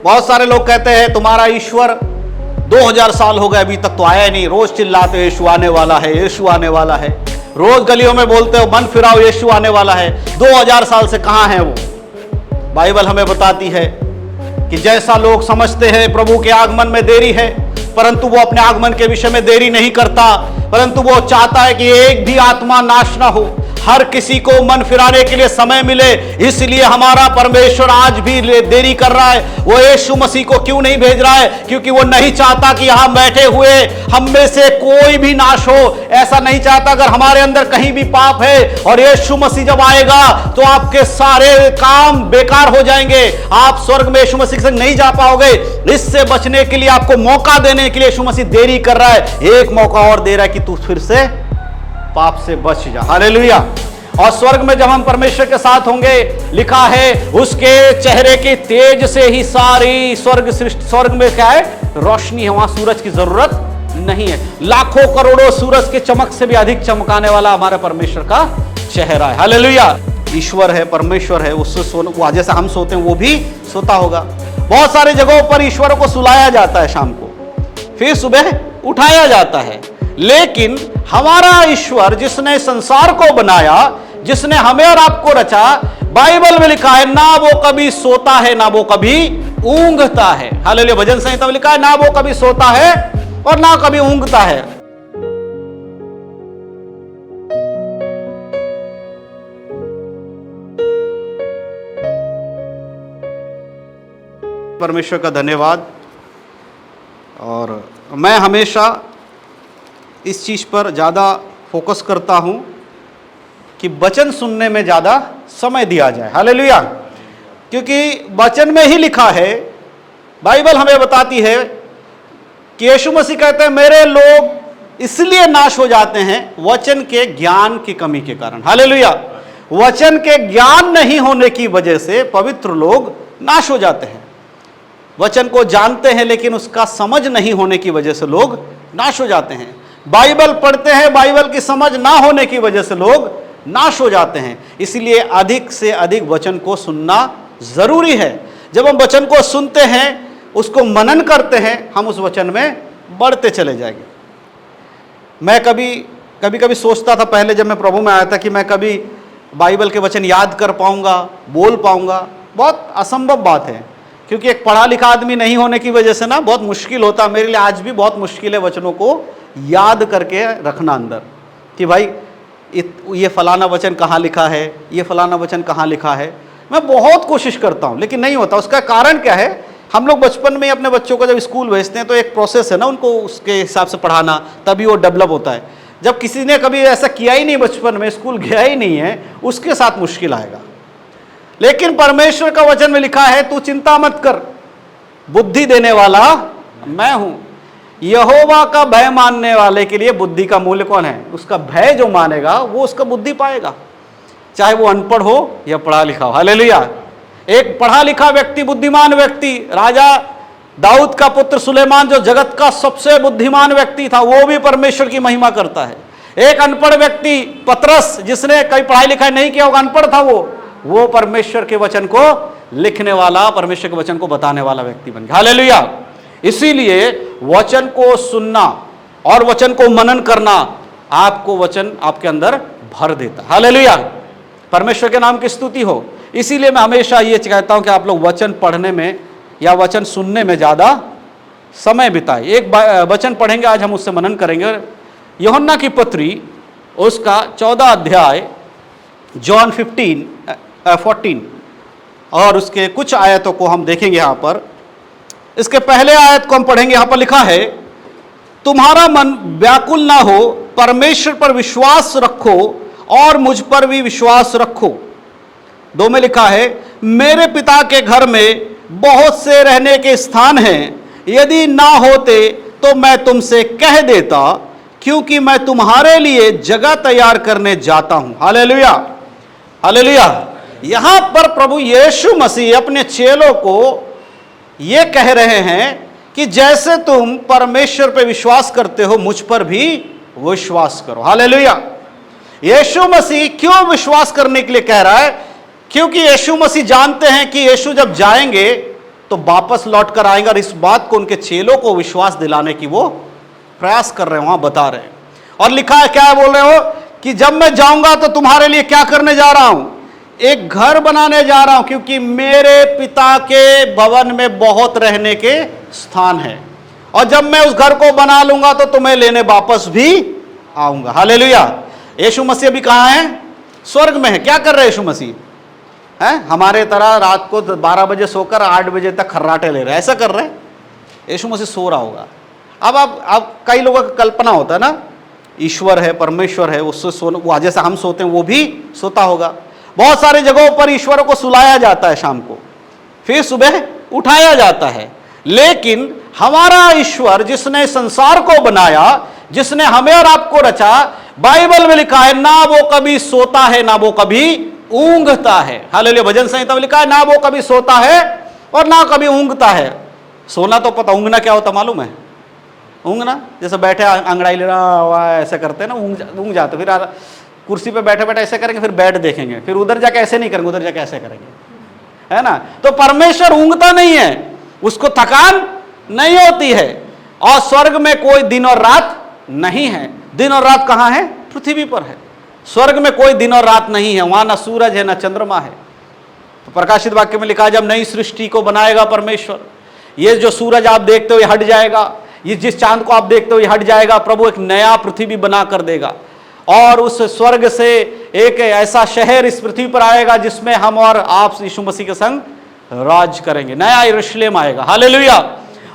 बहुत सारे लोग कहते हैं तुम्हारा ईश्वर 2000 साल हो गए अभी तक तो आया नहीं, रोज चिल्लाते हो यीशु आने वाला है, यीशु आने वाला है, रोज गलियों में बोलते हो मन फिराओ यीशु आने वाला है। 2000 साल से कहां है वो? बाइबल हमें बताती है कि जैसा लोग समझते हैं प्रभु के आगमन में देरी है, परंतु वो अपने आगमन के विषय में देरी नहीं करता, परंतु वो चाहता है कि एक भी आत्मा नाश ना हो, हर किसी को मन फिराने के लिए समय मिले। इसलिए हमारा परमेश्वर आज भी देरी कर रहा है। वो यीशु मसीह को क्यों नहीं भेज रहा है? क्योंकि वो नहीं चाहता कि यहां बैठे हुए हम में से कोई भी नाश हो। ऐसा नहीं चाहता। अगर हमारे अंदर कहीं भी पाप है और यीशु मसीह जब आएगा तो आपके सारे काम बेकार हो जाएंगे, आप स्वर्ग में यीशु मसीह के संग नहीं जा पाओगे। इससे बचने के लिए आपको मौका देने के लिए यीशु मसीह देरी कर रहा है, एक मौका और दे रहा है कि तू फिर से पाप से बच जा। हालेलुया। और स्वर्ग में जब हम परमेश्वर के साथ होंगे, लिखा है उसके चेहरे के तेज से ही सारी स्वर्ग में क्या है? रोशनी है। वहां सूरज की जरूरत नहीं है। लाखों करोड़ों सूरज के चमक से भी अधिक चमकाने वाला हमारे परमेश्वर का चेहरा है। हालेलुया। ईश्वर है, परमेश्वर है, उससे जैसे हम सोते हैं वो भी सोता होगा। बहुत सारी जगहों पर ईश्वर को सुलाया जाता है शाम को, फिर सुबह उठाया जाता है। लेकिन हमारा ईश्वर जिसने संसार को बनाया, जिसने हमें और आपको रचा, बाइबल में लिखा है ना वो कभी सोता है ना वो कभी ऊंघता है। हालेलुया। भजन संहिता में लिखा है ना वो कभी सोता है और ना कभी ऊंघता है। परमेश्वर का धन्यवाद। और मैं हमेशा इस चीज पर ज्यादा फोकस करता हूं कि वचन सुनने में ज्यादा समय दिया जाए। हालेलुया। क्योंकि वचन में ही लिखा है, बाइबल हमें बताती है कि यीशु मसीह कहते हैं मेरे लोग इसलिए नाश हो जाते हैं वचन के ज्ञान की कमी के कारण। हालेलुया। वचन के ज्ञान नहीं होने की वजह से पवित्र लोग नाश हो जाते हैं। वचन को जानते हैं लेकिन उसका समझ नहीं होने की वजह से लोग नाश हो जाते हैं। बाइबल पढ़ते हैं, बाइबल की समझ ना होने की वजह से लोग नाश हो जाते हैं। इसलिए अधिक से अधिक वचन को सुनना जरूरी है। जब हम वचन को सुनते हैं, उसको मनन करते हैं, हम उस वचन में बढ़ते चले जाएंगे। मैं कभी सोचता था पहले जब मैं प्रभु में आया था कि मैं कभी बाइबल के वचन याद कर पाऊंगा, बोल पाऊंगा। बहुत असंभव बात है, क्योंकि एक पढ़ा लिखा आदमी नहीं होने की वजह से ना बहुत मुश्किल होता। मेरे लिए आज भी बहुत मुश्किल है वचनों को याद करके रखना अंदर, कि भाई ये फलाना वचन कहाँ लिखा है, ये फलाना वचन कहाँ लिखा है। मैं बहुत कोशिश करता हूँ लेकिन नहीं होता। उसका कारण क्या है? हम लोग बचपन में अपने बच्चों को जब स्कूल भेजते हैं तो एक प्रोसेस है ना, उनको उसके हिसाब से पढ़ाना, तभी वो डेवलप होता है। जब किसी ने कभी ऐसा किया ही नहीं, बचपन में स्कूल गया ही नहीं है, उसके साथ मुश्किल आएगा। लेकिन परमेश्वर का वचन में लिखा है तू चिंता मत कर, बुद्धि देने वाला मैं हूं। यहोवा का भय मानने वाले के लिए बुद्धि का मूल्य कौन है? उसका भय जो मानेगा वो उसका बुद्धि पाएगा, चाहे वो अनपढ़ हो या पढ़ा लिखा हो। हालेलुया। एक पढ़ा लिखा व्यक्ति, बुद्धिमान व्यक्ति, राजा दाऊद का पुत्र सुलेमान जो जगत का सबसे बुद्धिमान व्यक्ति था, वो भी परमेश्वर की महिमा करता है। एक अनपढ़ व्यक्ति पतरस, जिसने कहीं पढ़ाई लिखाई नहीं किया होगा, अनपढ़ था वो परमेश्वर के वचन को लिखने वाला, परमेश्वर के वचन को बताने वाला व्यक्ति बन गया। हालेलुया। इसीलिए वचन को सुनना और वचन को मनन करना, आपको वचन आपके अंदर भर देता। हालेलुया। परमेश्वर के नाम की स्तुति हो। इसीलिए मैं हमेशा ये कहता हूं कि आप लोग वचन पढ़ने में या वचन सुनने में ज्यादा समय बिताएं। एक वचन पढ़ेंगे आज, हम उससे मनन करेंगे। यूहन्ना की पत्री उसका 14 अध्याय, जॉन 14 और उसके कुछ आयतों को हम देखेंगे। यहां पर इसके पहले आयत को हम पढ़ेंगे। यहां पर लिखा है तुम्हारा मन व्याकुल ना हो, परमेश्वर पर विश्वास रखो और मुझ पर भी विश्वास रखो। 2 में लिखा है मेरे पिता के घर में बहुत से रहने के स्थान हैं, यदि ना होते तो मैं तुमसे कह देता, क्योंकि मैं तुम्हारे लिए जगह तैयार करने जाता हूं। हालेलुया। हालेलुया। यहां पर प्रभु यीशु मसीह अपने चेलों को यह कह रहे हैं कि जैसे तुम परमेश्वर पर विश्वास करते हो, मुझ पर भी विश्वास करो। हालेलुया। यीशु मसीह क्यों विश्वास करने के लिए कह रहा है? क्योंकि यीशु मसीह जानते हैं कि यीशु जब जाएंगे तो वापस लौट कर आएंगे, और इस बात को उनके चेलों को विश्वास दिलाने की वो प्रयास कर रहे हैं, वहां बता रहे हैं। और लिखा है, क्या बोल रहे हो कि जब मैं जाऊंगा तो तुम्हारे लिए क्या करने जा रहा हूं, एक घर बनाने जा रहा हूं, क्योंकि मेरे पिता के भवन में बहुत रहने के स्थान है, और जब मैं उस घर को बना लूंगा तो तुम्हें लेने वापस भी आऊंगा। हालेलुया। यीशु मसीह भी कहां है? स्वर्ग में है। क्या कर रहे हैं यीशु मसीह? हैं हमारे तरह रात को 12 बजे सोकर 8 बजे तक खर्राटे ले रहे हैं, ऐसा कर रहे हैं? यीशु मसीह सो रहा होगा। अब कई लोगों की कल्पना होता है ना, ईश्वर है, परमेश्वर है, उससे सोना, वो जैसे हम सोते हैं वो भी सोता होगा। बहुत सारी जगहों पर ईश्वर को सुलाया जाता है शाम को, फिर सुबह उठाया जाता है। लेकिन हमारा ईश्वर जिसने संसार को बनाया, जिसने हमें और आपको रचा, बाइबल में लिखा है ना वो कभी सोता है ना वो कभी ऊंघता है। हालेलुया। भजन संहिता में लिखा है ना वो कभी सोता है और ना कभी ऊंघता है। सोना तो पता, ऊँघना क्या होता मालूम है? ऊँघना जैसे बैठे अंगड़ाई ले रहा हुआ ऐसे करते हैं ना, ऊँघ जाते, फिर कुर्सी पे बैठे बैठे ऐसे करेंगे, फिर बैठ देखेंगे, फिर उधर जाके ऐसे नहीं करेंगे, उधर जाके ऐसे करेंगे, है ना। तो परमेश्वर ऊँघता नहीं है, उसको थकान नहीं होती है। और स्वर्ग में कोई दिन और रात नहीं है। दिन और रात कहाँ है? पृथ्वी पर है। स्वर्ग में कोई दिन और रात नहीं है, वहां ना सूरज है ना चंद्रमा है। तो प्रकाशित वाक्य में लिखा है, जब नई सृष्टि को बनाएगा परमेश्वर, ये जो सूरज आप देखते हो ये हट जाएगा, ये जिस चांद को आप देखते हो ये हट जाएगा, प्रभु एक नया पृथ्वी बना कर देगा, और उस स्वर्ग से एक ऐसा शहर इस पृथ्वी पर आएगा जिसमें हम और आप यीशु मसीह के संग राज करेंगे। नया यरूशलेम आएगा। हालेलुया।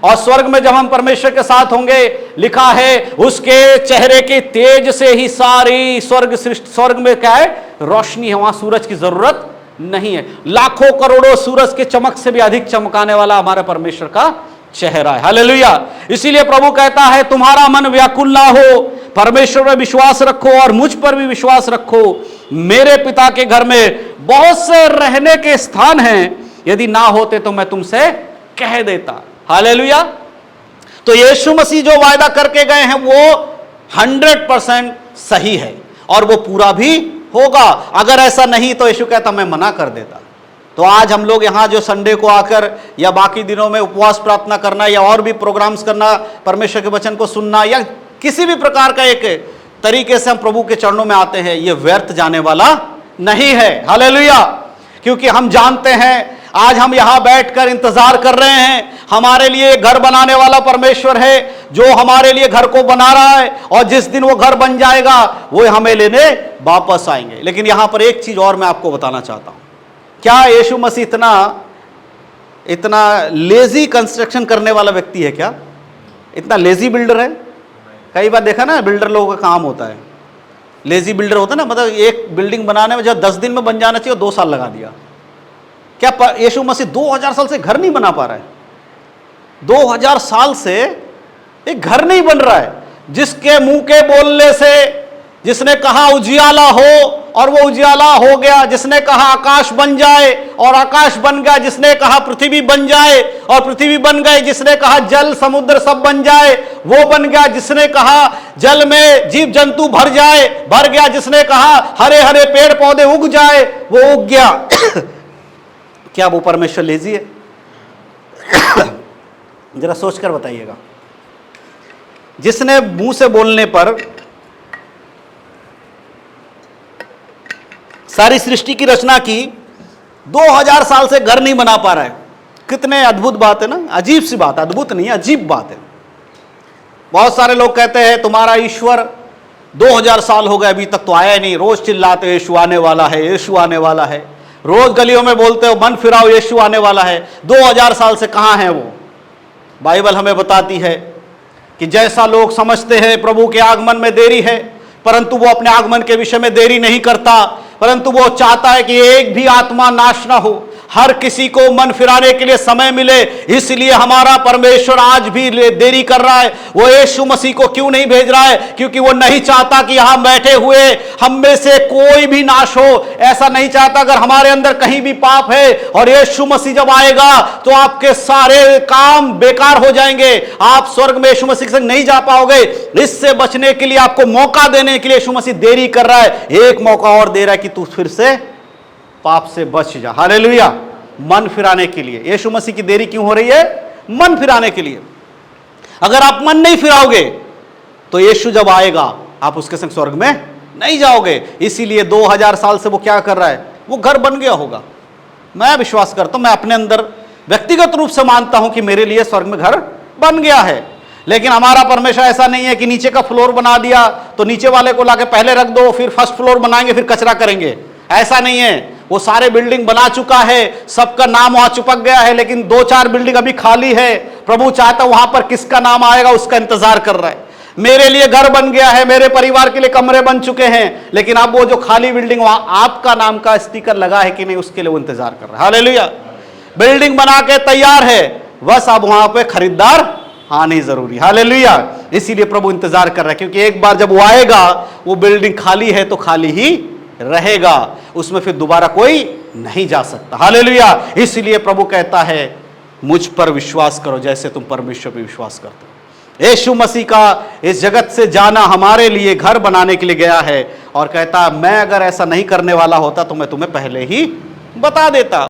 और स्वर्ग में जब हम परमेश्वर के साथ होंगे, लिखा है उसके चेहरे के तेज से ही सारी स्वर्ग में क्या है? रोशनी है, वहां सूरज की जरूरत नहीं है। लाखों करोड़ों सूरज के चमक से भी अधिक चमकाने वाला हमारे परमेश्वर का चेहरा है। हालेलुया। इसीलिए प्रभु कहता है तुम्हारा मन व्याकुल ना हो, परमेश्वर में विश्वास रखो और मुझ पर भी विश्वास रखो। मेरे पिता के घर में बहुत से रहने के स्थान हैं, यदि ना होते तो मैं तुमसे कह देता। हालेलुया। तो यीशु मसीह जो वायदा करके गए हैं वो 100% सही है और वो पूरा भी होगा। अगर ऐसा नहीं तो यीशु कहता मैं मना कर देता। तो आज हम लोग यहाँ जो संडे को आकर या बाकी दिनों में उपवास प्रार्थना करना या और भी प्रोग्राम्स करना, परमेश्वर के वचन को सुनना या किसी भी प्रकार का एक तरीके से हम प्रभु के चरणों में आते हैं, ये व्यर्थ जाने वाला नहीं है। हालेलुया। क्योंकि हम जानते हैं आज हम यहां बैठकर इंतजार कर रहे हैं, हमारे लिए घर बनाने वाला परमेश्वर है जो हमारे लिए घर को बना रहा है, और जिस दिन वो घर बन जाएगा वो हमें लेने वापस आएंगे। लेकिन यहां पर एक चीज और मैं आपको बताना चाहता हूं। क्या यीशु मसीह इतना लेजी कंस्ट्रक्शन करने वाला व्यक्ति है? क्या इतना लेजी बिल्डर है? कई बार देखा ना, बिल्डर लोगों का काम होता है, लेजी बिल्डर होता है ना, मतलब एक बिल्डिंग बनाने में जब 10 दिन में बन जाना चाहिए 2 साल लगा दिया। क्या यीशु मसीह 2000 साल से घर नहीं बना पा रहा है? 2000 साल से एक घर नहीं बन रहा है। जिसके मुंह के बोलने से, जिसने कहा उजियाला हो और वो उजियाला हो गया, जिसने कहा आकाश बन जाए और आकाश बन गया, जिसने कहा पृथ्वी बन जाए और पृथ्वी बन गई, जिसने कहा जल समुद्र सब बन जाए वो बन गया, जिसने कहा जल में जीव जंतु भर जाए भर गया, जिसने कहा हरे हरे पेड़ पौधे उग जाए वो उग गया। क्या वो परमेश्वर लेजी है? जरा सोचकर बताइएगा। जिसने मुंह से बोलने पर सारी सृष्टि की रचना की, 2000 साल से घर नहीं बना पा रहा है। कितने अद्भुत बात है ना, अजीब सी बात, अद्भुत नहीं अजीब बात है। बहुत सारे लोग कहते हैं तुम्हारा ईश्वर 2000 साल हो गए अभी तक तो आया नहीं, रोज चिल्लाते यीशु आने वाला है, यीशु आने वाला है, रोज गलियों में बोलते हो मन फिराओ यीशु आने वाला है। 2000 साल से कहां है वो? बाइबल हमें बताती है कि जैसा लोग समझते हैं प्रभु के आगमन में देरी है, परंतु वो अपने आगमन के विषय में देरी नहीं करता, परंतु वो चाहता है कि एक भी आत्मा नाश ना हो, हर किसी को मन फिराने के लिए समय मिले। इसलिए हमारा परमेश्वर आज भी देरी कर रहा है। वो यीशु मसीह को क्यों नहीं भेज रहा है? क्योंकि वो नहीं चाहता कि यहां बैठे हुए हम में से कोई भी नाश हो। ऐसा नहीं चाहता। अगर हमारे अंदर कहीं भी पाप है और यीशु मसीह जब आएगा तो आपके सारे काम बेकार हो जाएंगे, आप स्वर्ग में यीशु मसीह के संग नहीं जा पाओगे। इससे बचने के लिए, आपको मौका देने के लिए यीशु मसीह देरी कर रहा है। एक मौका और दे रहा है कि तू फिर से पाप से बच जा। हालेलुया। मन फिराने के लिए। यीशु मसीह की देरी क्यों हो रही है? मन फिराने के लिए। अगर आप मन नहीं फिराओगे तो यीशु जब आएगा आप उसके संग स्वर्ग में नहीं जाओगे। इसीलिए 2000 साल से वो क्या कर रहा है? वो घर बन गया होगा। मैं विश्वास करता हूं, मैं अपने अंदर व्यक्तिगत रूप से मानता हूं कि मेरे लिए स्वर्ग में घर बन गया है। लेकिन हमारा परमेश्वर ऐसा नहीं है कि नीचे का फ्लोर बना दिया तो नीचे वाले को लाके पहले रख दो, फिर फर्स्ट फ्लोर बनाएंगे, फिर कचरा करेंगे। ऐसा नहीं है। वो सारे बिल्डिंग बना चुका है, सबका नाम वहां चिपक गया है, लेकिन 2-4 बिल्डिंग अभी खाली है। प्रभु चाहता वहां पर किसका नाम आएगा उसका इंतजार कर रहा है। मेरे लिए घर बन गया है, मेरे परिवार के लिए कमरे बन चुके हैं, लेकिन अब वो जो खाली बिल्डिंग वहां आपका नाम का स्टिकर लगा है कि नहीं, उसके लिए वो इंतजार कर रहा है। हालेलुया। बिल्डिंग बना के तैयार है, बस अब वहां पे खरीदार आनी जरूरी। हालेलुया। इसीलिए प्रभु इंतजार कर रहा है, क्योंकि एक बार जब वो आएगा वो बिल्डिंग खाली है तो खाली ही रहेगा, उसमें फिर दोबारा कोई नहीं जा सकता। हालेलुया। इसलिए प्रभु कहता है मुझ पर विश्वास करो जैसे तुम परमेश्वर पर विश्वास करते हो। यीशु मसीह का इस जगत से जाना हमारे लिए घर बनाने के लिए गया है, और कहता मैं अगर ऐसा नहीं करने वाला होता तो मैं तुम्हें पहले ही बता देता।